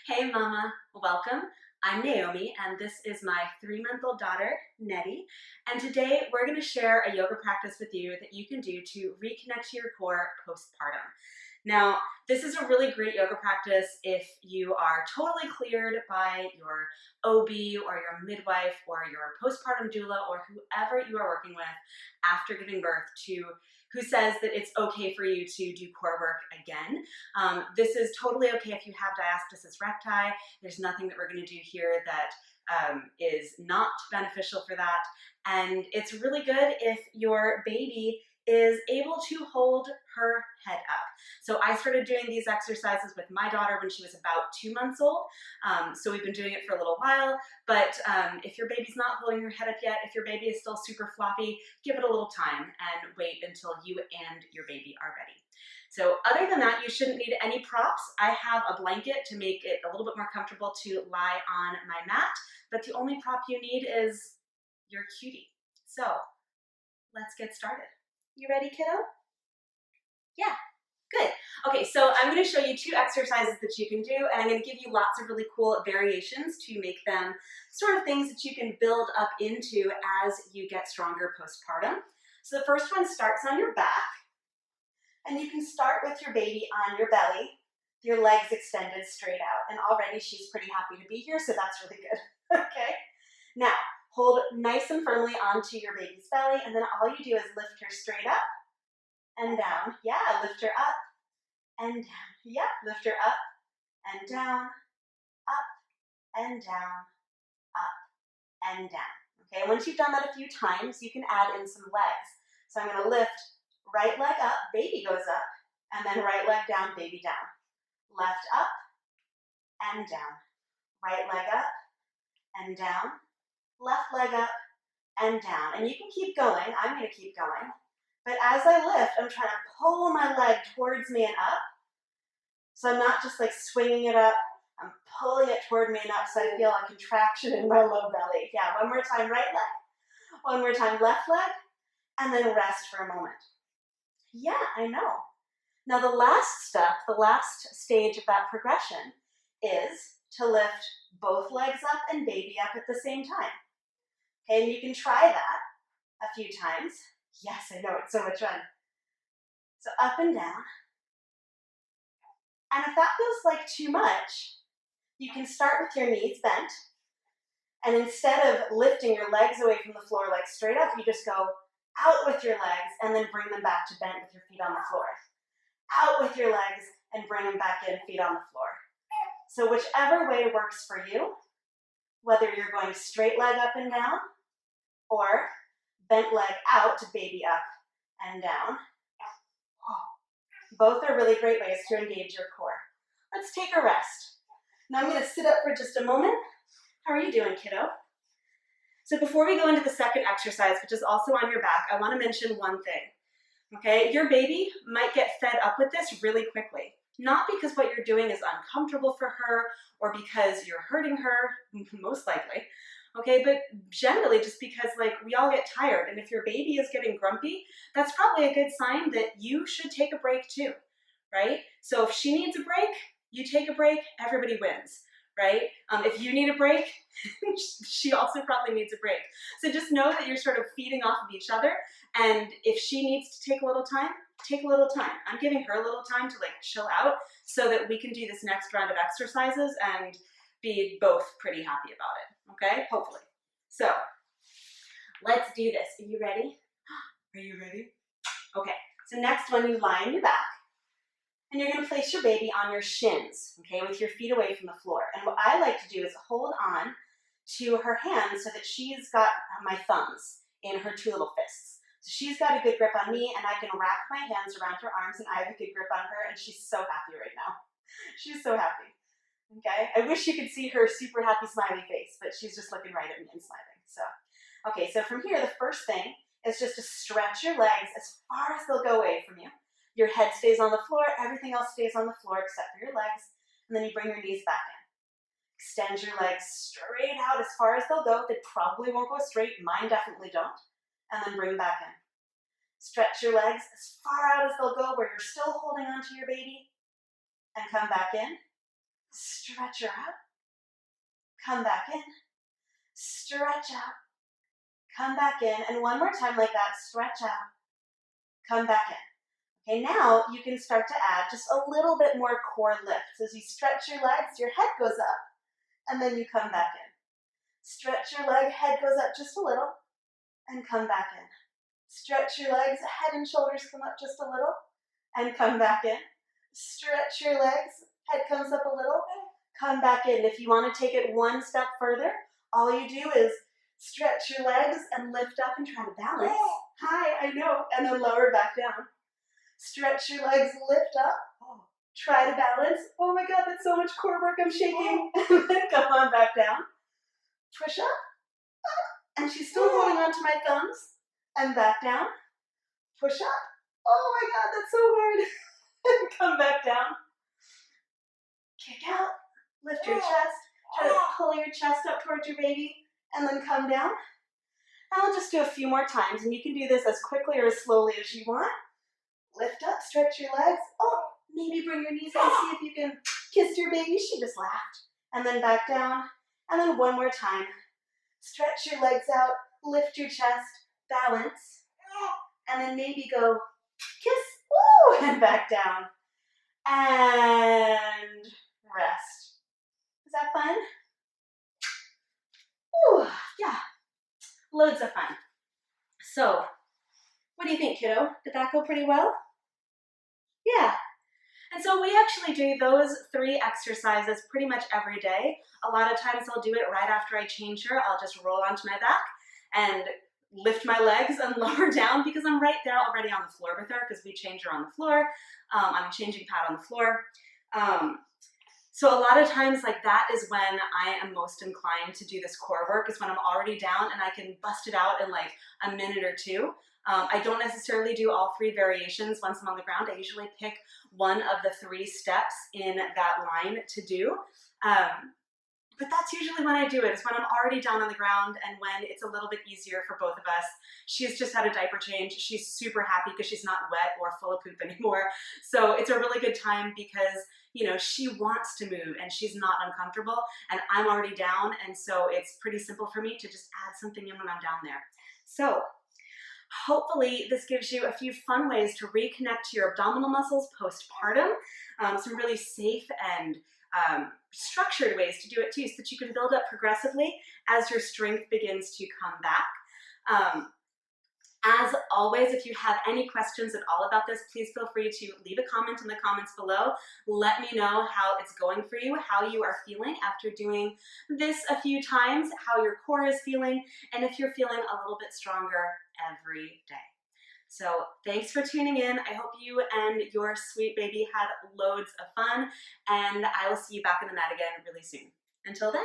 Hey mama, welcome. I'm Naomi and this is my 3-month-old daughter, Nettie. And today we're going to share a yoga practice with you that you can do to reconnect to your core postpartum. Now, this is a really great yoga practice if you are totally cleared by your OB or your midwife or your postpartum doula or whoever you are working with after giving birth to who says that it's okay for you to do core work again. This is totally okay if you have diastasis recti. There's nothing that we're going to do here that is not beneficial for that. And it's really good if your baby is able to hold her head up. So I started doing these exercises with my daughter when she was about 2 months old. So we've been doing it for a little while, but if your baby's not holding her head up yet, if your baby is still super floppy, give it a little time and wait until you and your baby are ready. So other than that, you shouldn't need any props. I have a blanket to make it a little bit more comfortable to lie on my mat, but the only prop you need is your cutie. So let's get started. You ready, kiddo? Yeah, good. Okay, so I'm going to show you 2 exercises that you can do, and I'm going to give you lots of really cool variations to make them sort of things that you can build up into as you get stronger postpartum. So the first one starts on your back, and you can start with your baby on your belly, your legs extended straight out, and already she's pretty happy to be here, so that's really good. Okay, now hold nice and firmly onto your baby's belly, and then all you do is lift her straight up and down. Yeah, lift her up and down. Yeah, lift her up and down, up and down, up and down. Okay, once you've done that a few times, you can add in some legs. So I'm going to lift right leg up, baby goes up, and then right leg down, baby down. Left up and down. Right leg up and down. Left leg up and down. And you can keep going. I'm going to keep going. But as I lift, I'm trying to pull my leg towards me and up. So I'm not just like swinging it up. I'm pulling it toward me and up so I feel a contraction in my low belly. Yeah, one more time, right leg. One more time, left leg. And then rest for a moment. Yeah, I know. Now the last step, the last stage of that progression is to lift both legs up and baby up at the same time. Okay, and you can try that a few times. Yes, I know, it's so much fun. So up and down. And if that feels like too much, you can start with your knees bent. And instead of lifting your legs away from the floor like straight up, you just go out with your legs and then bring them back to bent with your feet on the floor. Out with your legs and bring them back in, feet on the floor. So whichever way works for you, whether you're going straight leg up and down or bent leg out to baby up and down. Both are really great ways to engage your core. Let's take a rest. Now I'm going to sit up for just a moment. How are you doing, kiddo? So before we go into the second exercise, which is also on your back, I want to mention one thing. Okay, your baby might get fed up with this really quickly. Not because what you're doing is uncomfortable for her or because you're hurting her, most likely. Okay, but generally just because like we all get tired, and if your baby is getting grumpy, that's probably a good sign that you should take a break too, right? So if she needs a break, you take a break, everybody wins, right? If you need a break, she also probably needs a break. So just know that you're sort of feeding off of each other, and if she needs to take a little time, take a little time. I'm giving her a little time to like chill out so that we can do this next round of exercises and be both pretty happy about it. Okay, hopefully. So let's do this. Are you ready? Are you ready? Okay, so next one, you lie on your back and you're going to place your baby on your shins, okay, with your feet away from the floor. And what I like to do is hold on to her hands so that she's got my thumbs in her 2 little fists. So she's got a good grip on me, and I can wrap my hands around her arms and I have a good grip on her, and she's so happy right now. She's so happy. Okay, I wish you could see her super happy smiley face, but she's just looking right at me and smiling. So, okay, so from here, the first thing is just to stretch your legs as far as they'll go away from you. Your head stays on the floor, everything else stays on the floor except for your legs, and then you bring your knees back in. Extend your legs straight out as far as they'll go. They probably won't go straight, mine definitely don't. And then bring back in. Stretch your legs as far out as they'll go where you're still holding on to your baby, and come back in. stretch her out, come back in, stretch out, come back in, and one more time like that, stretch out, come back in. Okay, now you can start to add just a little bit more core lift. So as you stretch your legs, your head goes up, and then you come back in. Stretch your leg, head goes up just a little, and come back in. Stretch your legs, head and shoulders come up just a little, and come back in. Stretch your legs, head comes up a little, come back in. If you want to take it one step further, all you do is stretch your legs and lift up and try to balance. Hi, I know, and then lower back down. Stretch your legs, lift up, try to balance. Oh my God, that's so much core work, I'm shaking. Come on back down. Push up, and she's still holding on to my thumbs, and back down. Push up. Oh my God, that's so hard. Come back down. Kick out, lift your chest, try to pull your chest up towards your baby, and then come down. And I'll just do a few more times, and you can do this as quickly or as slowly as you want. Lift up, stretch your legs. Oh, maybe bring your knees in and see if you can kiss your baby. She just laughed. And then back down, and then one more time. Stretch your legs out, lift your chest, balance, and then maybe go kiss, and back down. And rest. Is that fun? Ooh, yeah, loads of fun. So, what do you think, kiddo? Did that go pretty well? Yeah. And so we actually do those 3 exercises pretty much every day. A lot of times I'll do it right after I change her. I'll just roll onto my back and lift my legs and lower down because I'm right there already on the floor with her because we change her on the floor. I'm changing pad on the floor. So a lot of times like that is when I am most inclined to do this core work, is when I'm already down and I can bust it out in like a minute or 2. I don't necessarily do all 3 variations once I'm on the ground. I usually pick one of the 3 steps in that line to do. But that's usually when I do it, is when I'm already down on the ground and when it's a little bit easier for both of us. She's just had a diaper change. She's super happy because she's not wet or full of poop anymore. So it's a really good time because, you know, she wants to move and she's not uncomfortable and I'm already down. And so it's pretty simple for me to just add something in when I'm down there. So hopefully this gives you a few fun ways to reconnect to your abdominal muscles postpartum, some really safe and structured ways to do it too, so that you can build up progressively as your strength begins to come back. As always, if you have any questions at all about this, please feel free to leave a comment in the comments below. Let me know how it's going for you, how you are feeling after doing this a few times, how your core is feeling, and if you're feeling a little bit stronger every day. So thanks for tuning in. I hope you and your sweet baby had loads of fun, and I will see you back in the mat again really soon. Until then.